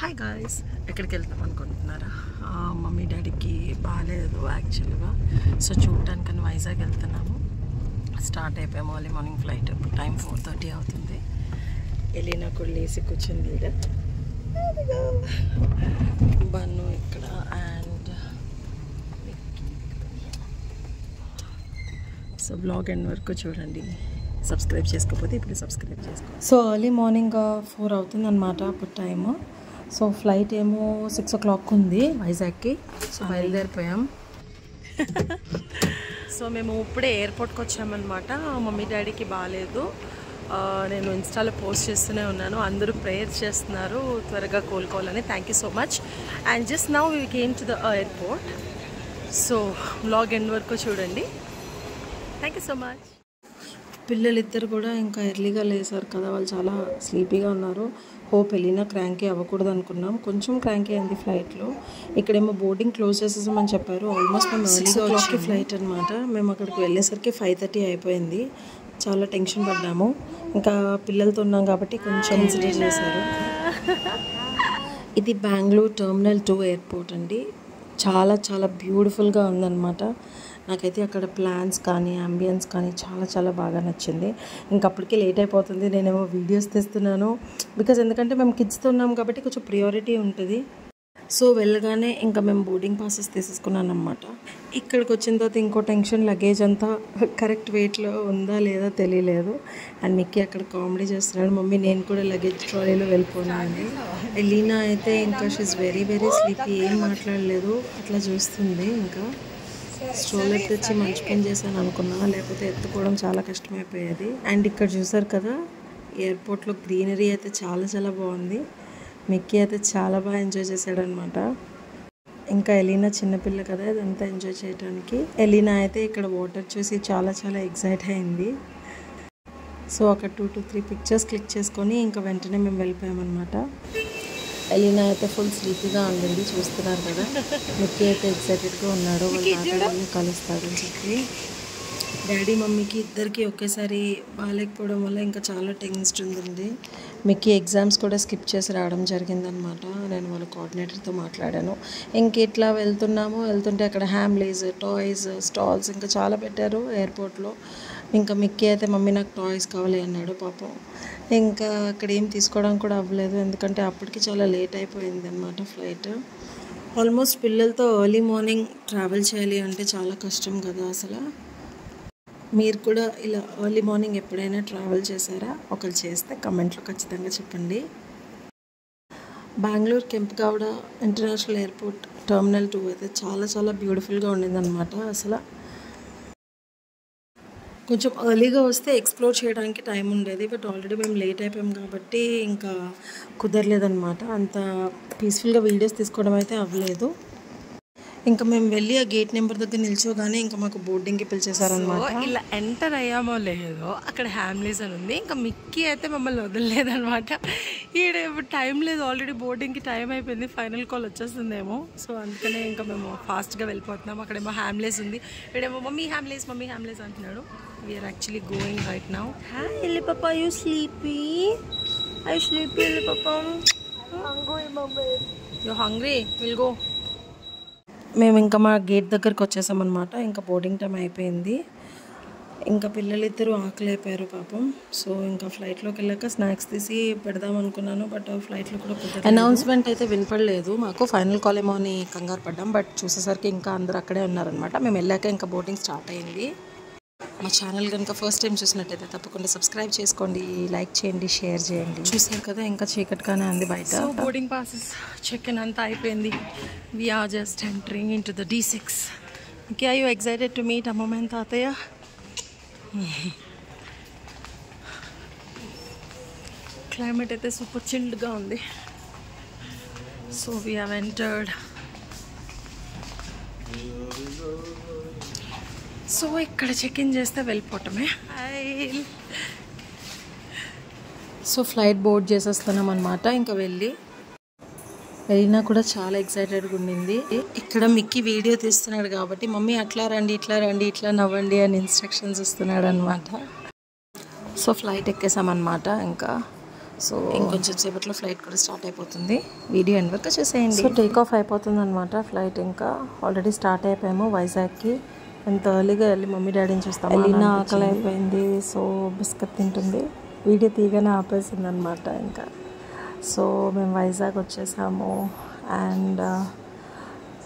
Hi guys, ఎక్కడికి వెళ్తాం అనుకుంటున్నారా? మమ్మీ డాడీకి బాగాలేదు యాక్చువల్గా. సో చూడటానికని వైజాగ్ వెళ్తున్నాము. స్టార్ట్ అయిపోయాము. Early morning flight. టైం 4:30 అవుతుంది. ఎలీనా కూడా లేసి కూర్చుంది ఈడ. బన్ను ఇక్కడ అండ్ సో బ్లాగ్ ఎండ్ వరకు చూడండి. సబ్స్క్రైబ్ చేసుకోకపోతే ఇప్పుడు సబ్స్క్రైబ్ చేసుకో. సో ఎర్లీ మార్నింగ్ 4 అవుతుంది అనమాట అప్పుడు టైము. సో ఫ్లైట్ ఏమో 6 o'clock ఉంది వైజాగ్కి. సో బయలుదేరిపోయాం. సో మేము ఇప్పుడే ఎయిర్పోర్ట్కి వచ్చామన్నమాట. మమ్మీ డాడీకి బాగాలేదు. నేను ఇన్స్టాలో పోస్ట్ చేస్తూనే ఉన్నాను. అందరూ ప్రేయర్ చేస్తున్నారు త్వరగా కోలుకోవాలని. Thank you so much. And just now we came to the airport. So blog end వరకు చూడండి. Thank you so much. పిల్లలిద్దరు కూడా ఇంకా ఎర్లీగా లేసారు కదా, వాళ్ళు చాలా స్లీపీగా ఉన్నారు. హోప్ ఎలీనా క్రాంకీ అవ్వకూడదు అనుకున్నాం. కొంచెం క్రాంకీ అయింది ఫ్లైట్లో. ఇక్కడేమో బోర్డింగ్ క్లోజ్ చేసేసామని చెప్పారు. ఆల్మోస్ట్ మేము ఎర్లీగా వచ్చి ఫ్లైట్ అనమాట. మేము అక్కడికి వెళ్ళేసరికి 5:30 అయిపోయింది. చాలా టెన్షన్ పడ్డాము. ఇంకా పిల్లలతో ఉన్నాం కాబట్టి కొంచెం కన్సిడర్ చేశారు. ఇది బెంగళూరు టెర్మినల్ 2 ఎయిర్పోర్ట్ అండి. చాలా చాలా బ్యూటిఫుల్గా ఉందన్నమాట. నాకైతే అక్కడ ప్లాన్స్ కానీ అంబియన్స్ కానీ చాలా చాలా బాగా నచ్చింది. ఇంకప్పటికే లేట్ అయిపోతుంది. నేనేమో వీడియోస్ తీస్తున్నాను ఎందుకంటే మేము కిడ్స్తో ఉన్నాం కాబట్టి కొంచెం ప్రియారిటీ ఉంటుంది. సో వెళ్ళగానే ఇంకా మేము బోర్డింగ్ పాసెస్ తీసేసుకున్నాను అనమాట. ఇక్కడికి వచ్చిన తర్వాత ఇంకో టెన్షన్, లగేజ్ అంతా కరెక్ట్ వెయిట్లో ఉందా లేదా తెలియలేదు. అండ్ మిక్కీ అక్కడ కామెడీ చేస్తున్నాడు. మమ్మీ నేను కూడా లగేజ్ ట్రాలీలో వెళ్ళిపోయినాను. ఎలీనా అయితే ఇంకా షీఈస్ వెరీ వెరీ స్లీపీ. ఏం మాట్లాడలేదు, అట్లా చూస్తుంది. ఇంకా స్ట్రోలర్ తెచ్చి మంచి పని చేశాను అనుకున్నా, లేకపోతే ఎత్తుకోవడం చాలా కష్టమైపోయేది. అండ్ ఇక్కడ చూసారు కదా, ఎయిర్పోర్ట్లో గ్రీనరీ అయితే చాలా చాలా బాగుంది. మిక్కీ అయితే చాలా బాగా ఎంజాయ్ చేశాడనమాట. ఇంకా ఎలీనా చిన్నపిల్ల కదా, ఇదంతా ఎంజాయ్ చేయడానికి. ఎలీనా అయితే ఇక్కడ వాటర్ చూసి చాలా చాలా ఎక్సైట్ అయింది. సో అక్కడ 2 to 3 పిక్చర్స్ క్లిక్ చేసుకొని ఇంకా వెంటనే మేము వెళ్ళిపోయామన్నమాట. ఎలీనా అయితే ఫుల్ స్లీపీగా ఉండింది, చూస్తున్నారు కదా. మిక్కీ అయితే ఎక్సైటెడ్గా ఉన్నాడు, వాళ్ళని కలుస్తాడని చెప్పి. డాడీ మమ్మీకి ఇద్దరికి ఒకేసారి బాగాలేకపోవడం వల్ల ఇంకా చాలా టెన్షన్ ఉందండి. మిక్కీ ఎగ్జామ్స్ కూడా స్కిప్ చేసి రావడం జరిగిందనమాట. నేను వాళ్ళ కోఆర్డినేటర్తో మాట్లాడాను. ఇంక ఇట్లా వెళ్తుంటే అక్కడ హ్యామ్లీస్, టాయ్స్ స్టాల్స్ ఇంకా చాలా పెట్టారు ఎయిర్పోర్ట్లో. ఇంకా మిక్కీ అయితే మమ్మీ నాకు టాయ్స్ కావాలి అన్నాడు పాపం. ఇంకా అక్కడ ఏం తీసుకోవడానికి కూడా అవ్వలేదు, ఎందుకంటే అప్పటికి చాలా లేట్ అయిపోయింది అనమాట ఫ్లైట్. ఆల్మోస్ట్ పిల్లలతో ఎర్లీ మార్నింగ్ ట్రావెల్ చేయాలి అంటే చాలా కష్టం కదా అసలు. మీరు కూడా ఇలా ఎర్లీ మార్నింగ్ ఎప్పుడైనా ట్రావెల్ చేశారా? ఒకరు చేస్తే కమెంట్లో ఖచ్చితంగా చెప్పండి. Bengaluru Kempegowda international airport terminal 2 అయితే చాలా చాలా బ్యూటిఫుల్గా ఉండిందనమాట. అసలు కొంచెం ఎర్లీగా వస్తే ఎక్స్ప్లోర్ చేయడానికి టైం ఉండేది. బట్ ఆల్రెడీ మేము లేట్ అయిపోయాం కాబట్టి ఇంకా కుదరలేదనమాట. అంత పీస్ఫుల్గా వీడియోస్ తీసుకోవడం అయితే అవ్వలేదు. ఇంకా మేము వెళ్ళి ఆ గేట్ నెంబర్ దగ్గర నిల్చోగానే ఇంకా మాకు బోర్డింగ్కి పిలిచేశారనమాట. ఇలా ఎంటర్ అయ్యామో లేదో అక్కడ హ్యామ్లీస్ అని ఉంది. ఇంకా మిక్కీ అయితే మమ్మల్ని వదలలేదనమాట. ఈడ టైం లేదు, ఆల్రెడీ బోర్డింగ్కి టైం అయిపోయింది, ఫైనల్ కాల్ వచ్చేస్తుందేమో. సో అందుకనే ఇంకా మేము ఫాస్ట్గా వెళ్ళిపోతున్నాం. అక్కడేమో హ్యామ్లీస్ ఉంది, ఇక్కడేమో మమ్మీ హ్యామ్లీస్ అంటున్నాడు. We're actually going right now. Hi Elli పాపా, you sleepy? I sleepy Elli పాపా? You hungry? Will go. మేము ఇంకా మా గేట్ దగ్గరికి వచ్చేసామన్నమాట. ఇంకా బోర్డింగ్ టైం అయిపోయింది. ఇంకా పిల్లలిద్దరూ ఆకలి అయిపోయారు పాపం. సో ఇంకా ఫ్లైట్లోకి వెళ్ళాక స్నాక్స్ తీసి పెడదాం అనుకున్నాను, బట్ ఫ్లైట్లో కూడా కుదరలేదు. అనౌన్స్మెంట్ అయితే వినపడలేదు మాకు. ఫైనల్ కాల్ ఏమో అని కంగారు పడ్డాం, బట్ చూసేసరికి ఇంకా అందరూ అక్కడే ఉన్నారనమాట. మేము వెళ్ళాక ఇంకా బోర్డింగ్ స్టార్ట్ అయింది. మా ఛానల్ కనుక ఫస్ట్ టైం చూసినట్టయితే తప్పకుండా సబ్స్క్రైబ్ చేసుకోండి, లైక్ చేయండి, షేర్ చేయండి. చూసారు కదా, ఇంకా చీకటిగానే ఉంది బయట. So boarding passes check in అంతా అయిపోయింది. We are just entering in to the D6. Okay, are you excited to meet అమ్మమ్మ అండ్ తాతయ్య? క్లైమేట్ అయితే సూపర్ చిల్డ్గా ఉంది. So we have entered. So ఇక్కడ చెక్ ఇన్ చేస్తే వెళ్ళిపోవటమే. సో ఫ్లైట్ బోర్డ్ చేసేస్తున్నాం అనమాట. ఇంకా వెళ్ళి ఎలీనా కూడా చాలా ఎక్సైటెడ్గా ఉండింది. ఇక్కడ మిక్కీ వీడియో తీస్తున్నాడు కాబట్టి మమ్మీ అట్లా రండి, ఇట్లా రండి, ఇట్లా నవ్వండి అని ఇన్స్ట్రక్షన్స్ ఇస్తున్నాడు అనమాట. సో ఫ్లైట్ ఎక్కేసామన్నమాట. ఇంకా సో ఇంకొంచెం సేపట్లో ఫ్లైట్ కూడా స్టార్ట్ అయిపోతుంది. వీడియో ఎండ్ వరకు చూసేయండి. సో టేక్ ఆఫ్ అయిపోతుంది అనమాట ఫ్లైట్. ఇంకా ఆల్రెడీ స్టార్ట్ అయిపోయాము వైజాగ్కి. ఎంత ఎర్లీగా వెళ్ళి మమ్మీ డాడీని చూస్తాము. వెళ్ళిన ఆకలి అయిపోయింది. సో బిస్కెట్ తింటుంది. వీడియో తీయగానే ఆపేసింది అనమాట. ఇంకా సో మేము వైజాగ్ వచ్చేసాము. అండ్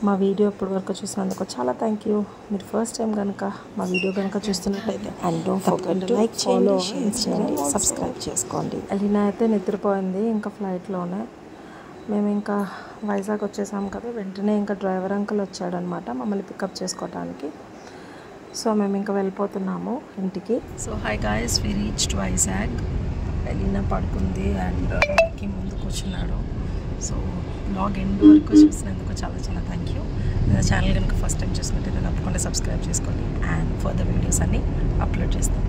మా వీడియో ఇప్పటి వరకు చూసినందుకు చాలా థ్యాంక్ యూ. మీరు ఫస్ట్ టైం కనుక మా వీడియో కనుక చూస్తున్నట్టయితే and don't forget to like చేయండి, షేర్ చేయండి, సబ్స్క్రైబ్ చేసుకోండి. ఎలినా అయితే నిద్రపోయింది ఇంకా ఫ్లైట్లోనే. మేము ఇంకా వైజాగ్ వచ్చేసాము కదా, వెంటనే ఇంకా డ్రైవర్ అంకుల్ వచ్చాడనమాట మమ్మల్ని పికప్ చేసుకోవడానికి. సో మేము ఇంకా వెళ్ళిపోతున్నాము ఇంటికి. So hi guys, we reached Vizag. Elina పడుకుంది అండ్ ముందు కూర్చున్నాడు. సో బ్లాగ్ ఎండ్ వరకు చూసినందుకు చాలా చాలా థ్యాంక్ యూ. నా ఛానల్ కనుక ఫస్ట్ టైం చూసుకుంటే తప్పకుండా సబ్స్క్రైబ్ చేసుకోండి. అండ్ ఫర్దర్ వీడియోస్ అన్నీ అప్లోడ్ చేస్తాను.